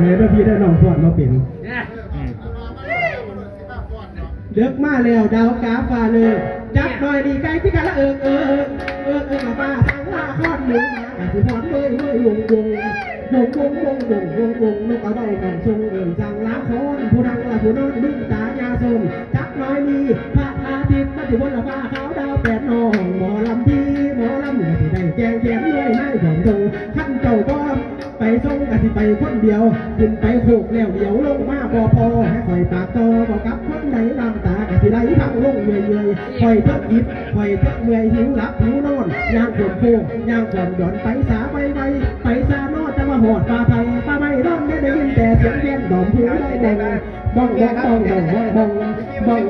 เลยแล้วพี่ได้ลองพอดมาเป็นเด็กมาแล้วดาวกาฟ้าเลยจับหน่อยดีไกลที่กันละมาป้าสังลาคอดหมูมาที่พอดเมื่อยวงนกกระเบ้าหนังทรงสังลาคอนผู้ดังละผู้นอนดึงตายาสมจับหน่อยดีพระอาทิตย์มาที่บนละฟ้าขาวดาวแปดนองหมอลำที่ได้แจงแจมด้วยนายของทรงขั้นเจ้าก้อนไปส่งกันที่ไปคนเดียวขึ้นไปโขกแล้วเดี๋ยวลงมาพอให้คอยปากโตบอกกับคนไหนน้ำตากันที่ไรพังลงเยื่อยคอยเทิดอิดคอยเทิดเมื่อยหิวหลับหิวนอนย่างฝนโค้งย่างฝนหย่อนไปสาไปสานอจะมาหอดปลาไม่ร้องได้ยินแต่เสียงแย่นดอมผิวได้บ้องคอย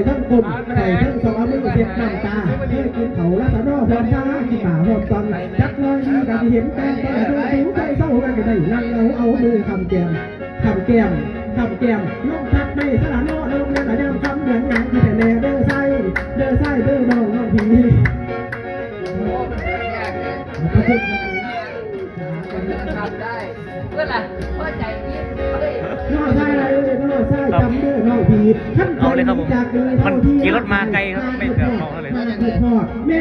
ทั้งกลุ่มคอยทั้งสองมือเสียบน้ำตาเคยกินเขาละสะนอพรช้าที่ป่าหอดตอนจักน้อยมีกันที่เห็นแป้งก็ดูผิวใจเศร้ากันก็ได้นั่งเอามือคำแก้มลงทักไม่สละนอลงแล้วแต่ยังคำเหมือนงานที่แต่แน่เด้อไส้เด้อน้องผีทำได้เพื่ออะไรเพื่อใจเย็นน้องไส้อะไรน้องไส้จำเด้อน้องผีเอาเลยครับผมมันขี่รถมาไกลครับไม่เดือดร้อนเลย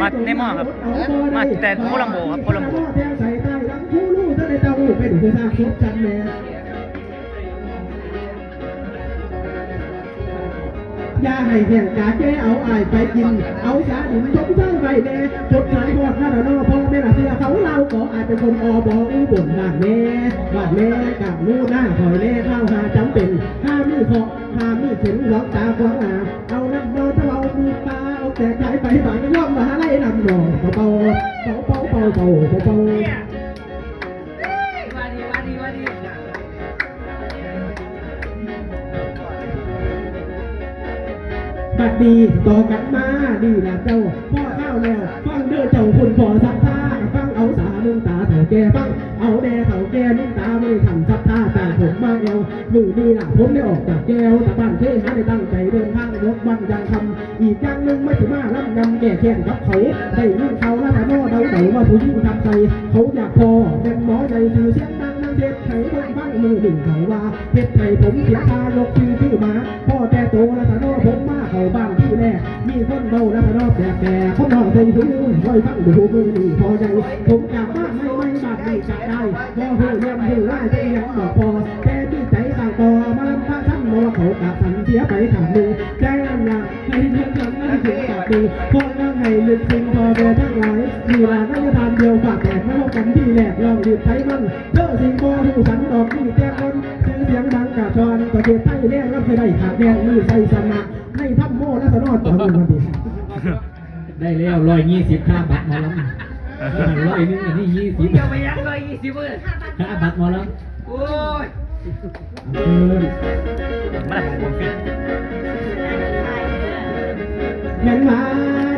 มาในหม้อครับมาแต่โคลัมโบครับโคลัมโบเป็นผู้สร้างครบจันแม่อย่าให้แห่งกาแก้เอาอายไปกินเอาสาดินชมใจไว้แน่จดสายบอดหน้าเราพ่อแม่ละเสียเขาเล่าก็อายเป็นคนอบอุบลบ้านแม่กับนู่นหน้าคอยแน่ข้าวหาจำเป็นห้ามีเคาะห้ามีเข็นหลอกตาขวางหน้าเอาน้ำนอนเอามือปลาเอาแต่ใจไปฝันย่อมมาไล่นำหน่อเป่าบัดดีต่อกันมาดีนะเจ้าพ่อข้าวแล้วฟังเด้อเจ้าคุณพ่อสักท่าฟังเอาสามึงตาเถ่าแก่ฟังเอาแดเถ่าแก่มึงตาไม่ทำสักท่าแต่ผมมาเอวมือดีนะผมได้ออกจากแก้วแต่บ้านเทหาได้ตั้งใจเดินทางรถวันยังทำอีกอย่างนึงไม่ถึงมาล้ำนำแก่แค้นกับเขาได้ยินเขาแล้วแต่โน่เดาว่าผู้ยิ่งทำใจเขาอยากพอเป็นหมอใจสื่อเสียงดังนั่งเด็ดไถคนฟังมือดิ่งเขาว่าเพชรไทยผมเสียตายกชื่อมาพ่อแต่โตแล้วแต่โน่ผมมาเขาบ้านที่แรกมีคนเบาแล้วแต่รอบแต่คนนอนเป็นผู้คอยฟังดูมือดีพอใจผมจากบ้านไม่บาดไม่จับได้พอเพื่อนยังอยู่ไล่จะยังบอกพอแค่ที่ใจต่างต่อมาลำพาท่านโมเขากับสันเสียไปขับมือใจอันหนักให้เพื่อนกันนั่งถึงกับมือพอนั่งให้ลึกซึ้งพอโดนทั้งหลายมีลานั่งทานเดียวฝากแดดไม่ว่ากันที่แหลกลองดีบไทยมันเธอสิ่งพอผู้สันดอกที่แจ้งคนชื่อเสียงดังกาชอนประเทศไทยเรียกรับเคยได้ขาดแดงมือใส่สนะให้ทับโม่และสนอดต่อเงินวันดีได้แล้ว120ค่าบัตรมาแล้ว100อันนี้20เดี๋ยวไปยัก120เลยค่าบัตรมาแล้วโอ้ยมาผมคนฟิตเงินมา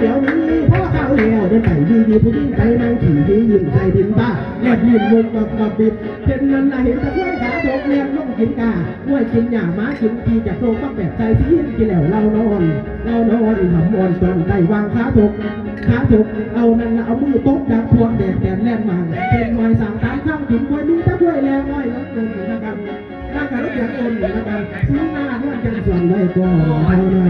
เดี๋ยวนี้พ่อเข้าแล้วเดินไปดีผู้ยิ่งไปนั่งขี่ดียิ้มใจดินบ้าแลบลิ้นมุกกับบิดเช่นนั้นเห็นตะกล้วยขาโดกเลี้ยงลงกินกาล้วยกินหญ้าม้ากินกีจากโรคก็แบบใจที่ยิ้มกินแล้วเรานอนทำอ่อนตอนได้วางขาถกเอานั่นเอามือตบดักพวงแดดแล่นมาเป็นไม้สามตามข้างกินกล้วยมีตะกล้วยแรงน้อยแล้วลงนะครับร่างกายรถยนต์นะครับซื้อหน้าเมื่อจังส่วนได้ก็เท่านั้น